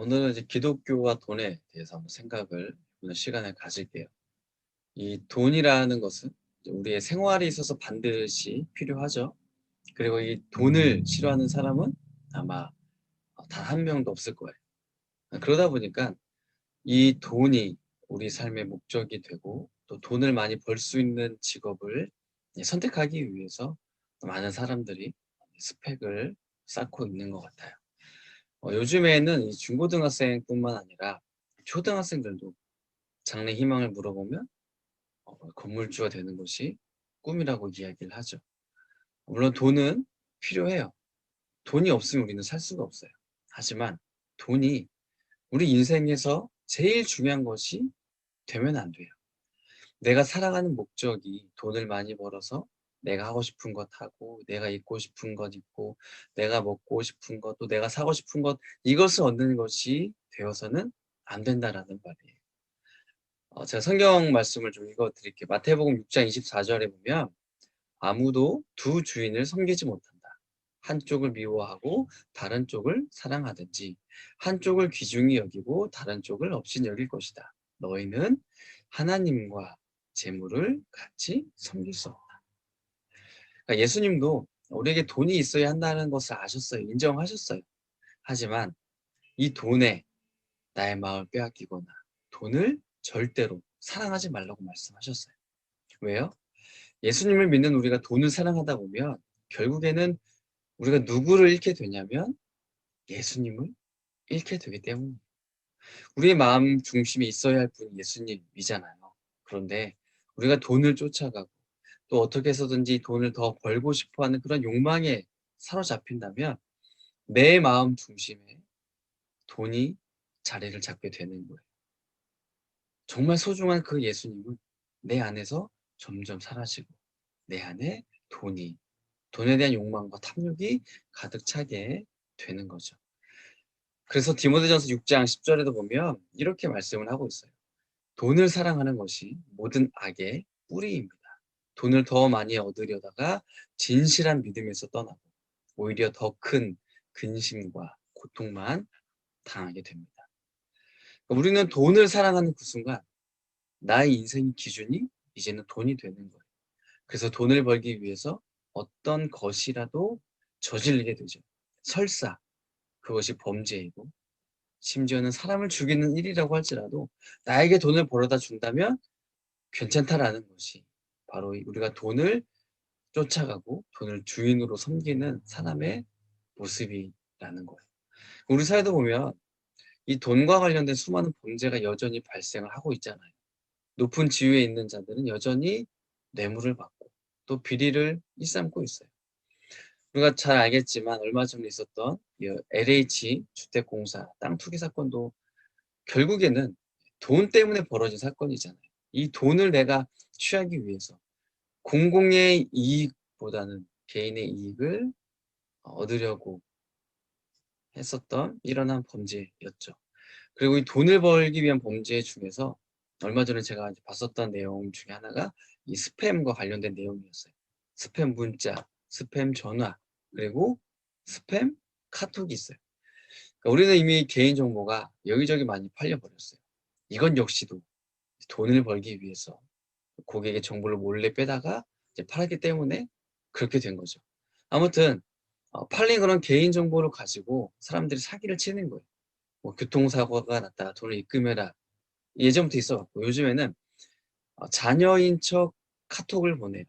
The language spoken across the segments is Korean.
오늘은 이제 기독교와 돈에 대해서 한번 생각을 해보는 시간을 가질게요. 이 돈이라는 것은 이제 우리의 생활에 있어서 반드시 필요하죠. 그리고 이 돈을 싫어하는 사람은 아마 단 한 명도 없을 거예요. 그러다 보니까 이 돈이 우리 삶의 목적이 되고 또 돈을 많이 벌 수 있는 직업을 선택하기 위해서 많은 사람들이 스펙을 쌓고 있는 것 같아요. 요즘에는 이 중고등학생뿐만 아니라 초등학생들도 장래 희망을 물어보면 건물주가 되는 것이 꿈이라고 이야기를 하죠. 물론 돈은 필요해요. 돈이 없으면 우리는 살 수가 없어요. 하지만 돈이 우리 인생에서 제일 중요한 것이 되면 안 돼요. 내가 살아가는 목적이 돈을 많이 벌어서 내가 하고 싶은 것 하고, 내가 입고 싶은 것 입고, 내가 먹고 싶은 것, 또 내가 사고 싶은 것, 이것을 얻는 것이 되어서는 안 된다라는 말이에요. 제가 성경 말씀을 좀 읽어 드릴게요. 마태복음 6장 24절에 보면 아무도 두 주인을 섬기지 못한다. 한쪽을 미워하고 다른 쪽을 사랑하든지 한쪽을 귀중히 여기고 다른 쪽을 없인 여길 것이다. 너희는 하나님과 재물을 같이 섬길 수 없다. 그러니까 예수님도 우리에게 돈이 있어야 한다는 것을 아셨어요. 인정하셨어요. 하지만 이 돈에 나의 마음을 빼앗기거나 돈을 절대로 사랑하지 말라고 말씀하셨어요. 왜요? 예수님을 믿는 우리가 돈을 사랑하다 보면 결국에는 우리가 누구를 잃게 되냐면 예수님을 잃게 되기 때문입니다. 우리의 마음 중심에 있어야 할 분이 예수님이잖아요. 그런데 우리가 돈을 쫓아가고 또 어떻게 해서든지 돈을 더 벌고 싶어 하는 그런 욕망에 사로잡힌다면 내 마음 중심에 돈이 자리를 잡게 되는 거예요. 정말 소중한 그 예수님은 내 안에서 점점 사라지고 내 안에 돈에 대한 욕망과 탐욕이 가득 차게 되는 거죠. 그래서 디모데전서 6장 10절에도 보면 이렇게 말씀을 하고 있어요. 돈을 사랑하는 것이 모든 악의 뿌리입니다. 돈을 더 많이 얻으려다가 진실한 믿음에서 떠나고 오히려 더 큰 근심과 고통만 당하게 됩니다. 우리는 돈을 사랑하는 그 순간 나의 인생 기준이 이제는 돈이 되는 거예요. 그래서 돈을 벌기 위해서 어떤 것이라도 저지르게 되죠. 설사 그것이 범죄이고 심지어는 사람을 죽이는 일이라고 할지라도 나에게 돈을 벌어다 준다면 괜찮다라는 것이 바로 우리가 돈을 쫓아가고 돈을 주인으로 섬기는 사람의 모습이라는 거예요. 우리 사회도 보면 이 돈과 관련된 수많은 범죄가 여전히 발생을 하고 있잖아요. 높은 지위에 있는 자들은 여전히 뇌물을 받고 또 비리를 일삼고 있어요. 우리가 잘 알겠지만 얼마 전에 있었던 이 LH 주택공사 땅 투기 사건도 결국에는 돈 때문에 벌어진 사건이잖아요. 이 돈을 내가 취하기 위해서 공공의 이익보다는 개인의 이익을 얻으려고 했었던 일어난 범죄였죠. 그리고 이 돈을 벌기 위한 범죄 중에서 얼마 전에 제가 봤었던 내용 중에 하나가 이 스팸과 관련된 내용이었어요. 스팸 문자, 스팸 전화, 그리고 스팸 카톡이 있어요. 그러니까 우리는 이미 개인정보가 여기저기 많이 팔려버렸어요. 이건 역시도 돈을 벌기 위해서 고객의 정보를 몰래 빼다가 이제 팔았기 때문에 그렇게 된 거죠. 아무튼 팔린 그런 개인정보를 가지고 사람들이 사기를 치는 거예요. 뭐 교통사고가 났다, 돈을 입금해라. 예전부터 있어 왔고 요즘에는 자녀인 척 카톡을 보내요.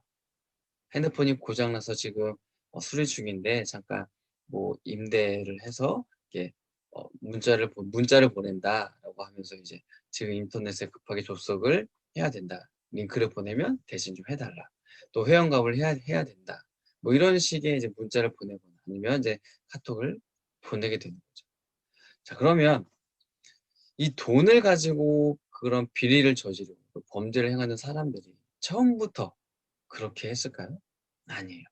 핸드폰이 고장 나서 지금 수리 중인데 잠깐 뭐 임대를 해서 이렇게 문자를 보낸다라고 하면서 이제 지금 인터넷에 급하게 접속을 해야 된다. 링크를 보내면 대신 좀 해달라. 또 회원가입을 해야 된다. 뭐 이런 식의 이제 문자를 보내거나 아니면 이제 카톡을 보내게 되는 거죠. 자, 그러면 이 돈을 가지고 그런 비리를 저지르고 범죄를 행하는 사람들이 처음부터 그렇게 했을까요? 아니에요.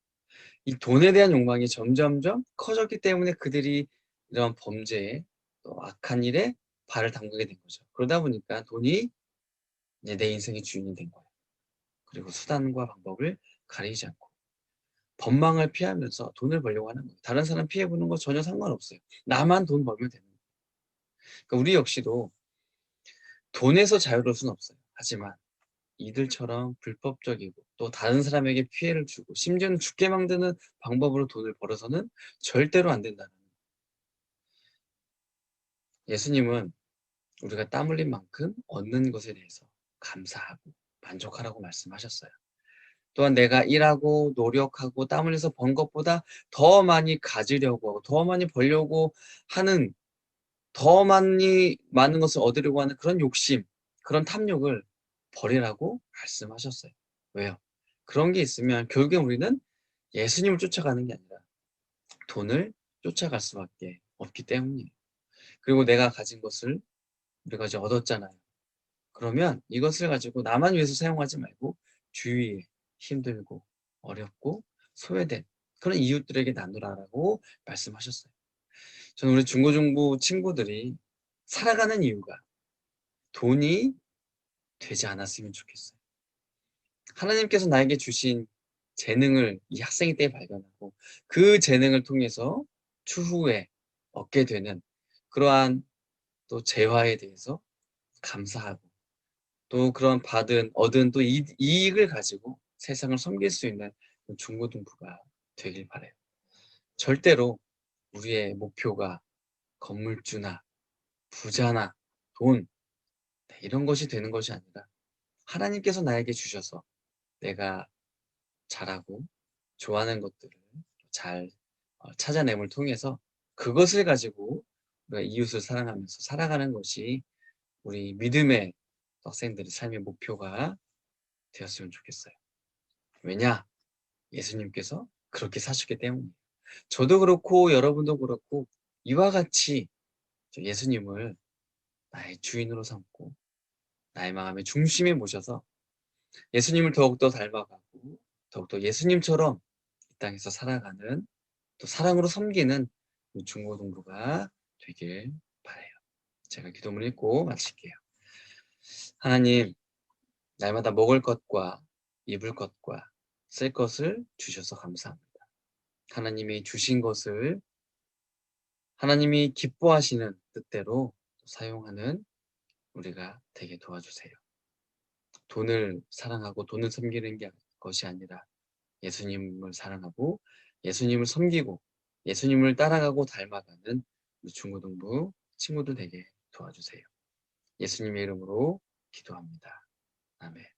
이 돈에 대한 욕망이 점점점 커졌기 때문에 그들이 이런 범죄에 또 악한 일에 발을 담그게 된 거죠. 그러다 보니까 돈이 이제 내 인생의 주인이 된 거예요. 그리고 수단과 방법을 가리지 않고 법망을 피하면서 돈을 벌려고 하는 거예요. 다른 사람 피해보는 거 전혀 상관없어요. 나만 돈 벌면 되는 거예요. 그러니까 우리 역시도 돈에서 자유로울 수는 없어요. 하지만 이들처럼 불법적이고 또 다른 사람에게 피해를 주고 심지어는 죽게 만드는 방법으로 돈을 벌어서는 절대로 안 된다는 거예요. 예수님은 우리가 땀 흘린 만큼 얻는 것에 대해서 감사하고 만족하라고 말씀하셨어요. 또한 내가 일하고 노력하고 땀 흘려서 번 것보다 더 많이 가지려고 하고 더 많이 벌려고 하는 더 많은 것을 얻으려고 하는 그런 욕심, 그런 탐욕을 버리라고 말씀하셨어요. 왜요? 그런 게 있으면 결국엔 우리는 예수님을 쫓아가는 게 아니라 돈을 쫓아갈 수밖에 없기 때문이에요. 그리고 내가 가진 것을 우리가 이제 얻었잖아요. 그러면 이것을 가지고 나만 위해서 사용하지 말고 주위에 힘들고 어렵고 소외된 그런 이웃들에게 나누라라고 말씀하셨어요. 저는 우리 중고등부 친구들이 살아가는 이유가 돈이 되지 않았으면 좋겠어요. 하나님께서 나에게 주신 재능을 이 학생이 때 발견하고 그 재능을 통해서 추후에 얻게 되는 그러한 또 재화에 대해서 감사하고 또 그런 얻은 또 이익을 가지고 세상을 섬길 수 있는 중고등부가 되길 바라요. 절대로 우리의 목표가 건물주나 부자나 돈 이런 것이 되는 것이 아니라 하나님께서 나에게 주셔서 내가 잘하고 좋아하는 것들을 잘 찾아냄을 통해서 그것을 가지고 우리가 이웃을 사랑하면서 살아가는 것이 우리 믿음의 학생들의 삶의 목표가 되었으면 좋겠어요. 왜냐? 예수님께서 그렇게 사셨기 때문이에요. 저도 그렇고 여러분도 그렇고 이와 같이 예수님을 나의 주인으로 삼고 나의 마음의 중심에 모셔서 예수님을 더욱더 닮아가고 더욱더 예수님처럼 이 땅에서 살아가는 또 사랑으로 섬기는 중고등부가 되길 바라요. 제가 기도문을 읽고 마칠게요. 하나님, 날마다 먹을 것과 입을 것과 쓸 것을 주셔서 감사합니다. 하나님이 주신 것을 하나님이 기뻐하시는 뜻대로 사용하는 우리가 되게 도와주세요. 돈을 사랑하고 돈을 섬기는 것이 아니라 예수님을 사랑하고 예수님을 섬기고 예수님을 따라가고 닮아가는 우리 중고등부 친구들 되게 도와주세요. 예수님의 이름으로 기도합니다. 아멘.